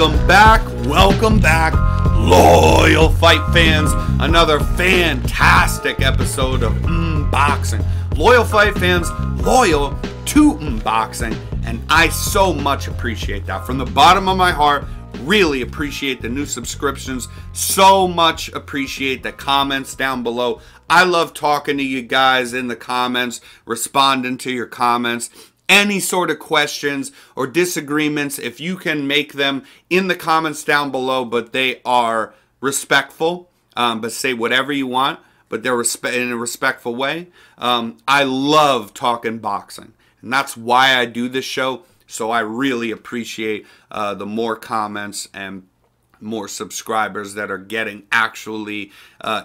welcome back, loyal fight fans. Another fantastic episode of Boxing. Loyal fight fans, loyal to boxing, and I so much appreciate that. From the bottom of my heart, really appreciate the new subscriptions. So much appreciate the comments down below. I love talking to you guys in the comments, responding to your comments. Any sort of questions or disagreements, if you can make them in the comments down below, but they are respectful, but say whatever you want, but they're in a respectful way. I love talking boxing, and that's why I do this show. So I really appreciate the more comments and more subscribers that are getting actually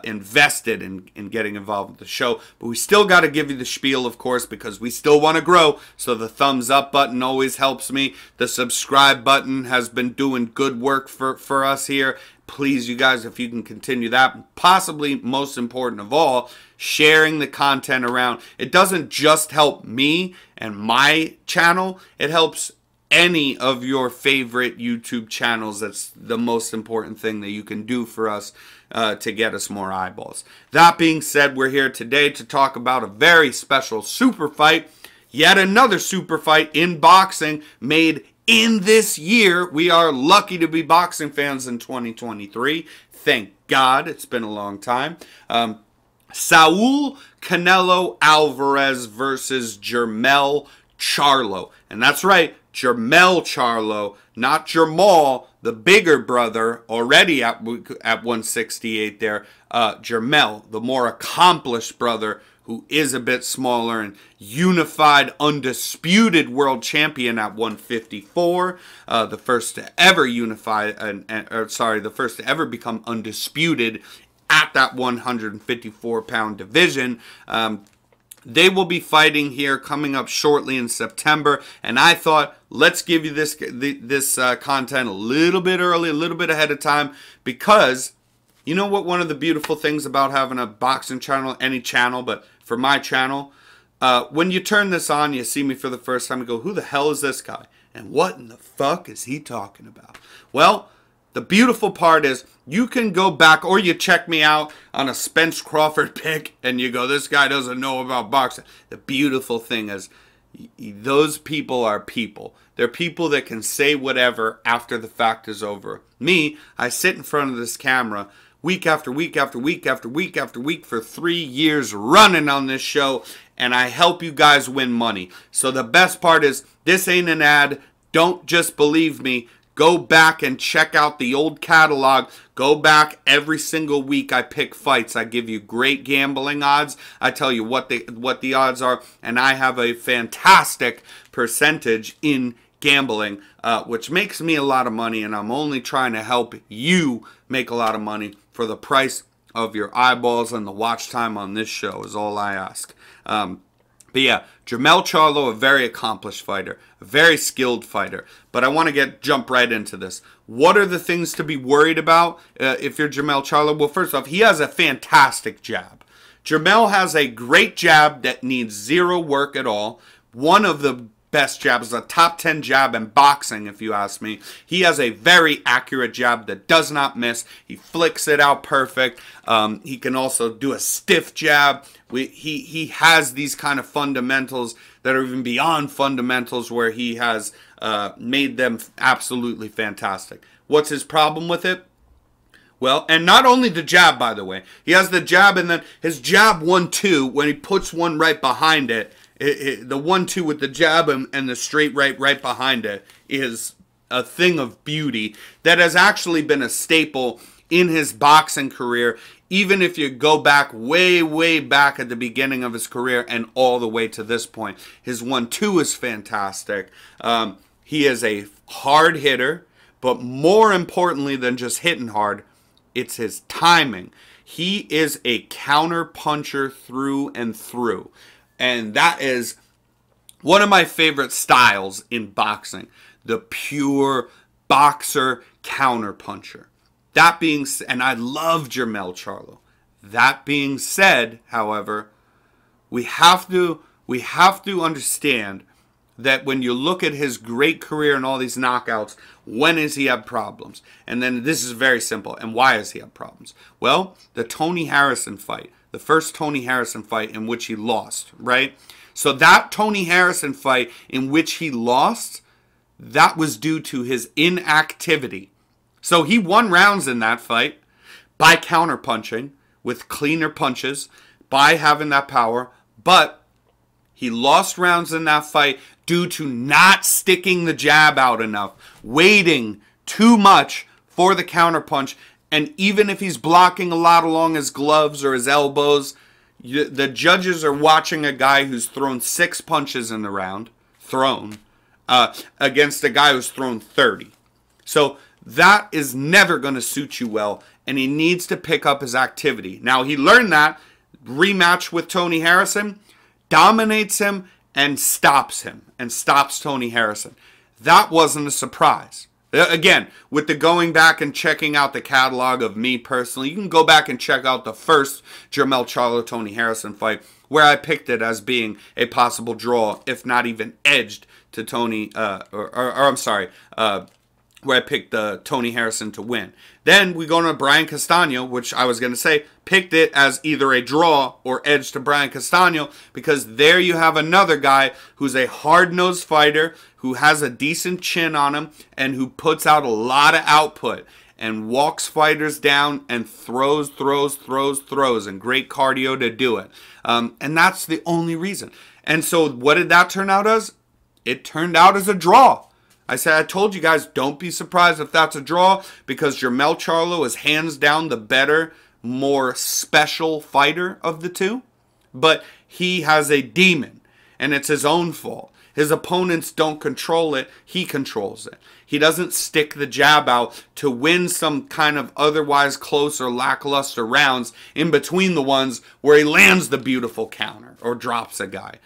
invested in getting involved with the show. But we still got to give you the spiel, of course, because we still want to grow. So the thumbs up button always helps me. The subscribe button has been doing good work for us here. Please, you guys, if you can continue that. Possibly most important of all, sharing the content around. It doesn't just help me and my channel. It helps any of your favorite YouTube channels. That's the most important thing that you can do for us to get us more eyeballs. That being said, we're here today to talk about a very special super fight. Yet another super fight in boxing made in this year. We are lucky to be boxing fans in 2023. Thank God. It's been a long time. Saul Canelo Alvarez versus Jermell Charlo. And that's right, Jermell Charlo, not Jermall, the bigger brother, already at 168 there. Jermell, the more accomplished brother, who is a bit smaller and unified, undisputed world champion at 154. The first to ever unify, the first to ever become undisputed at that 154-pound division. They will be fighting here coming up shortly in September, and I thought, let's give you this content a little bit early, a little bit ahead of time, because you know what one of the beautiful things about having a boxing channel, any channel, but for my channel, when you turn this on, you see me for the first time, you go, who the hell is this guy? And what in the fuck is he talking about? Well, the beautiful part is you can go back, or you check me out on a Spence Crawford pick and you go, this guy doesn't know about boxing. The beautiful thing is those people are people. They're people that can say whatever after the fact is over. Me, I sit in front of this camera week after week after week after week after week for 3 years running on this show, and I help you guys win money. So the best part is this ain't an ad. Don't just believe me. Go back and check out the old catalog. Go back every single week. I pick fights. I give you great gambling odds. I tell you what the odds are, and I have a fantastic percentage in gambling, which makes me a lot of money, and I'm only trying to help you make a lot of money for the price of your eyeballs, and the watch time on this show is all I ask. But yeah, Jermell Charlo, a very accomplished fighter, a very skilled fighter. But I want to jump right into this. What are the things to be worried about if you're Jermell Charlo? Well, first off, he has a fantastic jab. Jermell has a great jab that needs zero work at all. One of the best jabs, a top 10 jab in boxing, if you ask me. He has a very accurate jab that does not miss. He flicks it out perfect. He can also do a stiff jab. He has these kind of fundamentals that are even beyond fundamentals, where he has made them absolutely fantastic. What's his problem with it? Well, and not only the jab, by the way. He has the jab, and then his jab 1-2, when he puts one right behind it, the 1-2 with the jab and the straight right behind it is a thing of beauty that has actually been a staple in his boxing career, even if you go back way back at the beginning of his career and all the way to this point. His 1-2 is fantastic. He is a hard hitter, but more importantly than just hitting hard, it's his timing. He is a counter puncher through and through. And that is one of my favorite styles in boxing, the pure boxer counterpuncher. That being said, and I love Jermell Charlo. That being said, however, we have to understand that when you look at his great career and all these knockouts, when has he had problems? And then this is very simple. And why has he had problems? Well, the Tony Harrison fight, the first Tony Harrison fight in which he lost, right? So that Tony Harrison fight in which he lost, that was due to his inactivity. So he won rounds in that fight by counterpunching with cleaner punches, by having that power, but he lost rounds in that fight due to not sticking the jab out enough, waiting too much for the counterpunch. And even if he's blocking a lot along his gloves or his elbows, the judges are watching a guy who's thrown 6 punches in the round, against a guy who's thrown 30. So that is never going to suit you well, and he needs to pick up his activity. Now, he learned that, rematch with Tony Harrison, dominates him and stops Tony Harrison. That wasn't a surprise. Again, with the going back and checking out the catalog of me personally, you can go back and check out the first Jermell Charlo Tony Harrison fight, where I picked it as being a possible draw, if not even edged to Tony, where I picked Tony Harrison to win. Then we go to Brian Castano, which I was going to say, picked it as either a draw or edge to Brian Castano, because there you have another guy who's a hard-nosed fighter, who has a decent chin on him, and who puts out a lot of output, and walks fighters down and throws, and great cardio to do it. And that's the only reason. And so what did that turn out as? It turned out as a draw. I told you guys, don't be surprised if that's a draw, because Jermell Charlo is hands down the better, more special fighter of the two. But he has a demon, and it's his own fault. His opponents don't control it. He controls it. He doesn't stick the jab out to win some kind of otherwise close or lackluster rounds in between the ones where he lands the beautiful counter or drops a guy.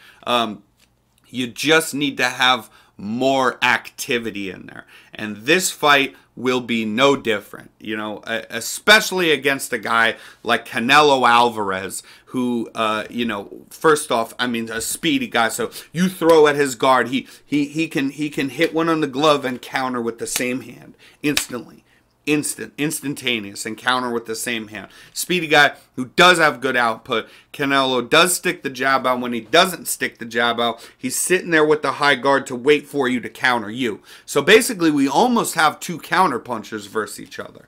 You just need to have more activity in there. And this fight will be no different, you know, especially against a guy like Canelo Alvarez, who, you know, first off, I mean, a speedy guy. So you throw at his guard, he can hit one on the glove and counter with the same hand instantly. Instantaneous, and counter with the same hand. Speedy guy who does have good output. Canelo does stick the jab out. When he doesn't stick the jab out, he's sitting there with the high guard to wait for you to counter you. So basically, we almost have 2 counter punchers versus each other.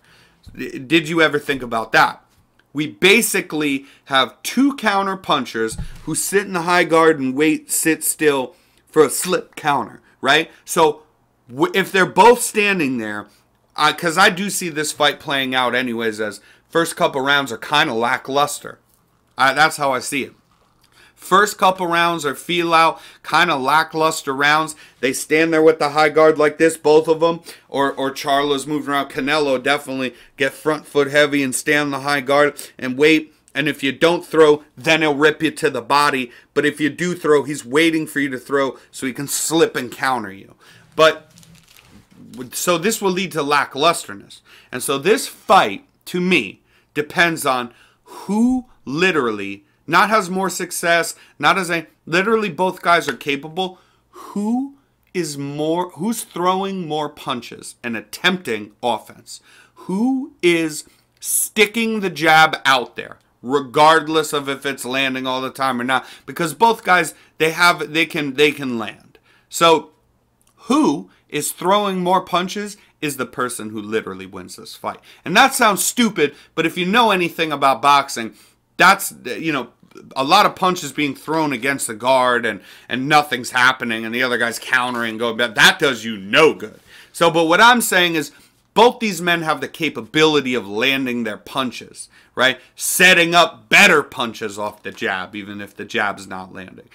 Did you ever think about that? We basically have 2 counter punchers who sit in the high guard and sit still for a slip counter, right? So if they're both standing there, because I do see this fight playing out anyways as first couple rounds are kind of lackluster. That's how I see it. First couple rounds are feel out, kind of lackluster rounds. They stand there with the high guard like this, both of them. Or Charlo's moving around. Canelo definitely get front foot heavy and stand on the high guard and wait. And if you don't throw, then he'll rip you to the body. But if you do throw, he's waiting for you to throw so he can slip and counter you. So this will lead to lacklusterness. And so this fight, to me, depends on who literally not has more success, literally both guys are capable. Who's throwing more punches and attempting offense? Who is sticking the jab out there, regardless of if it's landing all the time or not? Because both guys, they can land. So who is throwing more punches is the person who literally wins this fight. And that sounds stupid, but if you know anything about boxing, that's, you know, a lot of punches being thrown against the guard and nothing's happening and the other guy's countering, going back. That does you no good. So, but what I'm saying is both these men have the capability of landing their punches, right? Setting up better punches off the jab, even if the jab's not landing.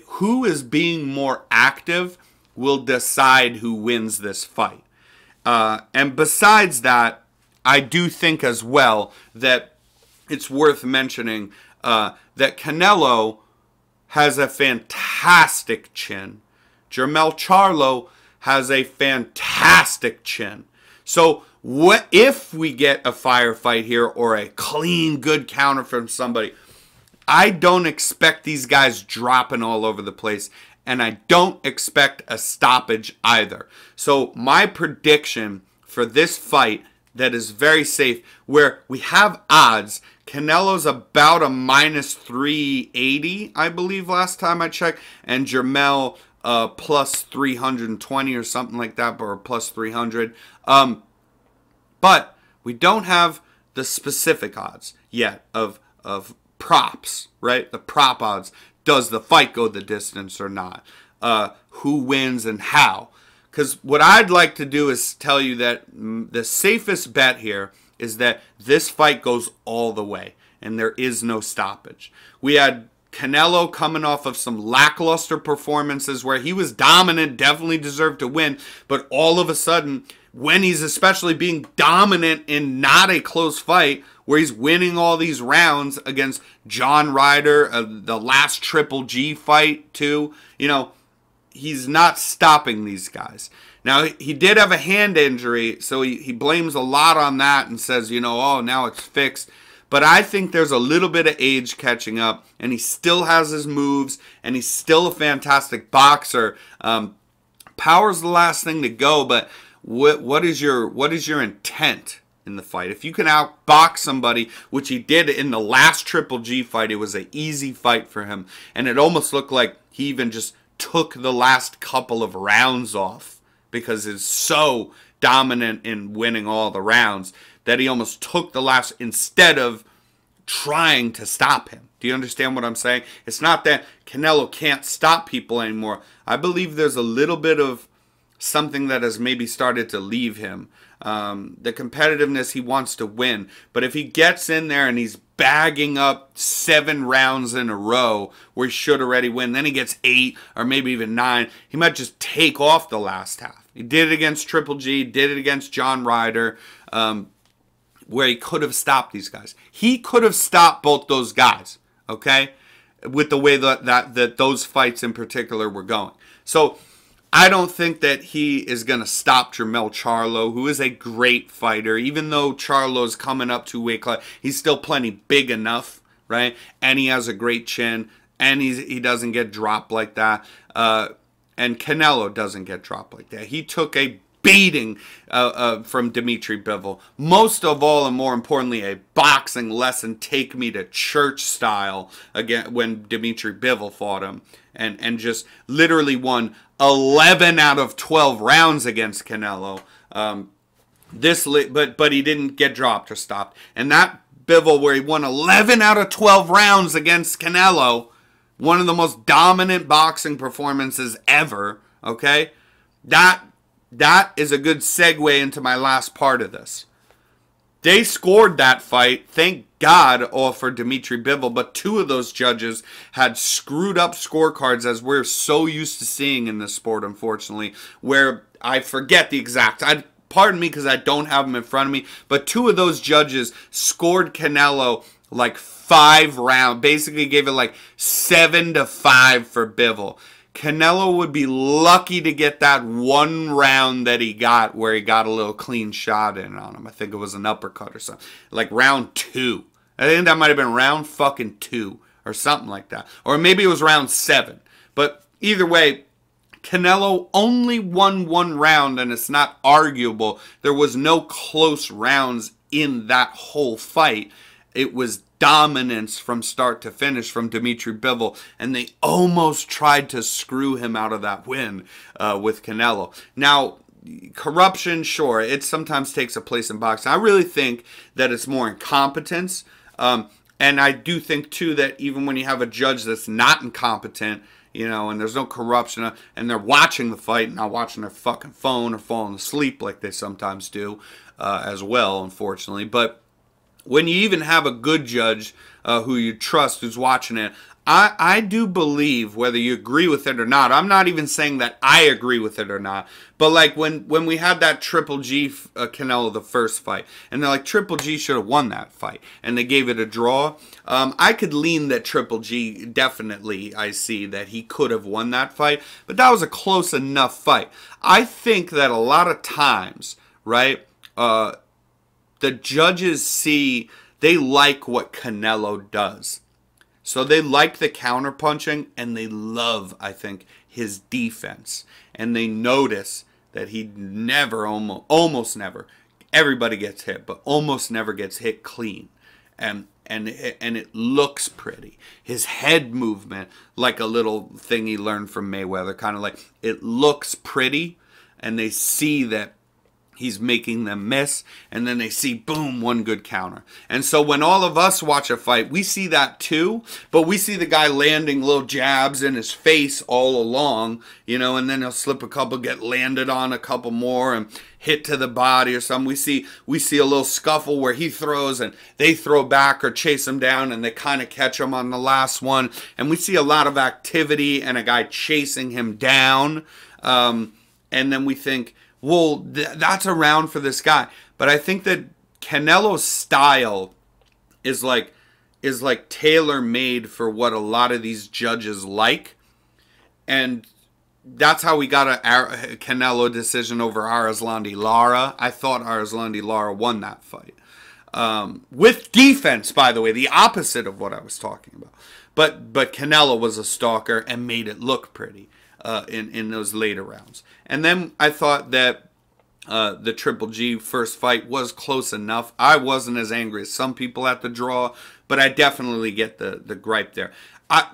Who is being more active will decide who wins this fight. And besides that, I do think as well that it's worth mentioning that Canelo has a fantastic chin. Jermell Charlo has a fantastic chin. So what if we get a firefight here or a clean, good counter from somebody? I don't expect these guys dropping all over the place and I don't expect a stoppage either. So my prediction for this fight that is very safe, where we have odds, Canelo's about a minus 380, I believe, last time I checked, and Jermell plus 320 or something like that, or plus 300. But we don't have the specific odds yet of props, right? The prop odds. Does the fight go the distance or not? Who wins and how? Because what I'd like to do is tell you that the safest bet here is that this fight goes all the way and there is no stoppage. We had Canelo coming off of some lackluster performances where he was dominant, definitely deserved to win, but all of a sudden, when he's especially being dominant in not a close fight, where he's winning all these rounds against John Ryder, the last Triple G fight too, you know, he's not stopping these guys. Now, he did have a hand injury, so he blames a lot on that and says, you know, oh, now it's fixed. But I think there's a little bit of age catching up, and he still has his moves, and he's still a fantastic boxer. Power's the last thing to go, but what is your intent in the fight? If you can outbox somebody, which he did in the last Triple G fight, it was an easy fight for him, and it almost looked like he even just took the last couple of rounds off because he's so dominant in winning all the rounds that he almost took the last instead of trying to stop him. Do you understand what I'm saying? It's not that Canelo can't stop people anymore. I believe there's a little bit of something that has maybe started to leave him. The competitiveness, he wants to win. But if he gets in there and he's bagging up 7 rounds in a row where he should already win, then he gets 8 or maybe even 9, he might just take off the last half. He did it against Triple G, did it against John Ryder, where he could have stopped these guys. He could have stopped both those guys, okay, with the way that those fights in particular were going. So I don't think that he is going to stop Jermell Charlo, who is a great fighter. Even though Charlo's coming up to weight class, he's still plenty big enough, right? And he has a great chin, and he doesn't get dropped like that. And Canelo doesn't get dropped like that. He took a beating from Dimitri Bivol. Most of all, and more importantly, a boxing lesson, take me to church style, again when Dimitri Bivol fought him, and just literally won 11 out of 12 rounds against Canelo. But he didn't get dropped or stopped. And that Bivol, where he won 11 out of 12 rounds against Canelo, one of the most dominant boxing performances ever, okay? That is a good segue into my last part of this. They scored that fight, thank God, all for Dimitri Bivol, but 2 of those judges had screwed up scorecards, as we're so used to seeing in this sport, unfortunately, where I forget the exact. Pardon me because I don't have them in front of me, but 2 of those judges scored Canelo like 5 rounds, basically gave it like 7-5 for Bivol. Canelo would be lucky to get that 1 round that he got where he got a little clean shot in on him. I think it was an uppercut or something. Like round 2. I think that might have been round fucking 2 or something like that. Or maybe it was round 7. But either way, Canelo only won 1 round, and it's not arguable. There was no close rounds in that whole fight. It was dominance from start to finish from Dimitri Bivol, and they almost tried to screw him out of that win with Canelo. Now, corruption, sure, it sometimes takes a place in boxing. I really think that it's more incompetence, and I do think, too, that even when you have a judge that's not incompetent, you know, and there's no corruption, and they're watching the fight, not watching their fucking phone or falling asleep like they sometimes do as well, unfortunately, but when you even have a good judge who you trust who's watching it, I do believe, whether you agree with it or not, I'm not even saying that I agree with it or not, but like when we had that Triple G Canelo, the first fight, and they're like, Triple G should have won that fight, and they gave it a draw, I could lean that Triple G, definitely I see that he could have won that fight, but that was a close enough fight. I think that a lot of times, right, the judges see, they like what Canelo does. So they like the counterpunching, and they love, I think, his defense. And they notice that he never, almost never, everybody gets hit, but almost never gets hit clean. And it looks pretty. His head movement, like a little thing he learned from Mayweather, kind of like, it looks pretty, and they see that he's making them miss, and then they see, boom, one good counter. And so when all of us watch a fight, we see that too, but we see the guy landing little jabs in his face all along, you know, and then he'll slip a couple, get landed on a couple more, and hit to the body or something. We see a little scuffle where he throws and they throw back or chase him down, and they kind of catch him on the last one. And we see a lot of activity and a guy chasing him down. And then we think, well, that's a round for this guy. But I think that Canelo's style is like tailor-made for what a lot of these judges like. And that's how we got a Canelo decision over Arislandi Lara. I thought Arislandi Lara won that fight. With defense, by the way, the opposite of what I was talking about. But Canelo was a stalker and made it look pretty in those later rounds. And then I thought that the Triple G first fight was close enough. I wasn't as angry as some people at the draw, but I definitely get the gripe there.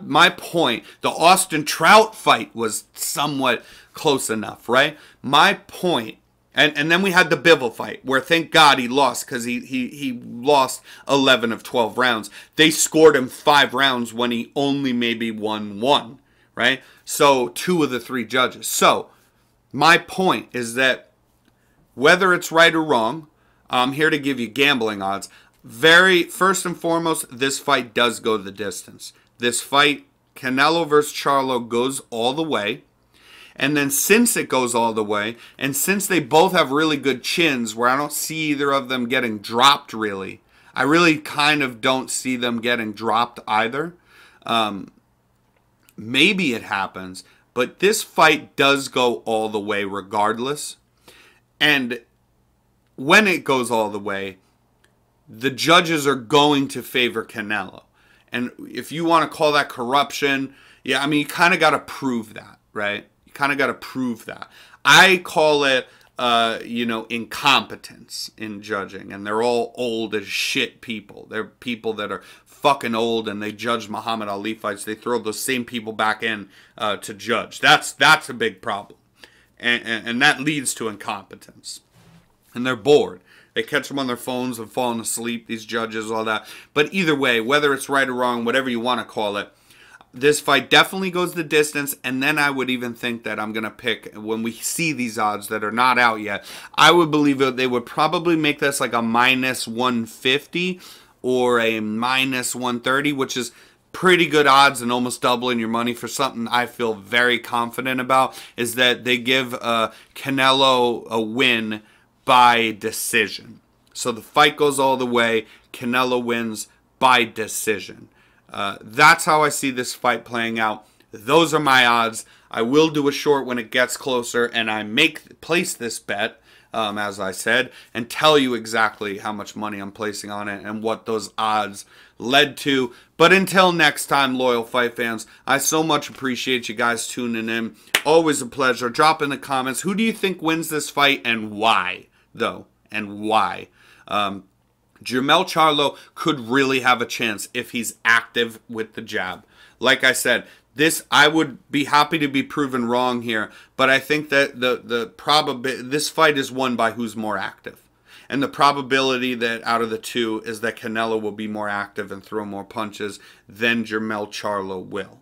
My point, the Austin Trout fight was somewhat close enough, right? My point, and then we had the Bivol fight, where thank God he lost, because he lost 11 of 12 rounds. They scored him 5 rounds when he only maybe won 1, right? So 2 of the 3 judges. So my point is that whether it's right or wrong, I'm here to give you gambling odds. First and foremost, this fight does go the distance. This fight, Canelo versus Charlo, goes all the way. And then since it goes all the way, and since they both have really good chins, where I don't see either of them getting dropped really, I really kind of don't see them getting dropped either. Maybe it happens, but this fight does go all the way regardless. And when it goes all the way, the judges are going to favor Canelo. And if you want to call that corruption, yeah, I mean, you kind of got to prove that, right? You kind of got to prove that. I call it, incompetence in judging. And they're all old as shit people. They're people that are fucking old, and they judge Muhammad Ali fights. They throw those same people back in to judge. That's a big problem. And that leads to incompetence. And they're bored. They catch them on their phones and falling asleep, these judges, all that. But either way, whether it's right or wrong, whatever you want to call it, this fight definitely goes the distance. And then I would even think that I'm going to pick, when we see these odds that are not out yet, I would believe that they would probably make this like a minus 150 or a minus 130, which is pretty good odds and almost doubling your money for something I feel very confident about, is that they give Canelo a win by decision. So the fight goes all the way. Canelo wins by decision. That's how I see this fight playing out. Those are my odds. I will do a short when it gets closer, and I place this bet, as I said, and tell you exactly how much money I'm placing on it and what those odds led to. But until next time, loyal fight fans, I so much appreciate you guys tuning in. Always a pleasure. Drop in the comments, who do you think wins this fight and why, though? And why? Jermell Charlo could really have a chance if he's active with the jab. Like I said, I would be happy to be proven wrong here, but I think that this fight is won by who's more active. And the probability that out of the two is that Canelo will be more active and throw more punches than Jermell Charlo will.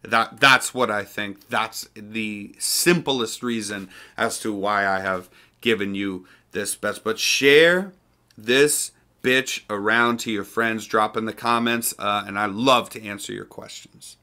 That's what I think. That's the simplest reason as to why I have given you this best. But share this bitch around to your friends. Drop in the comments, and I love to answer your questions.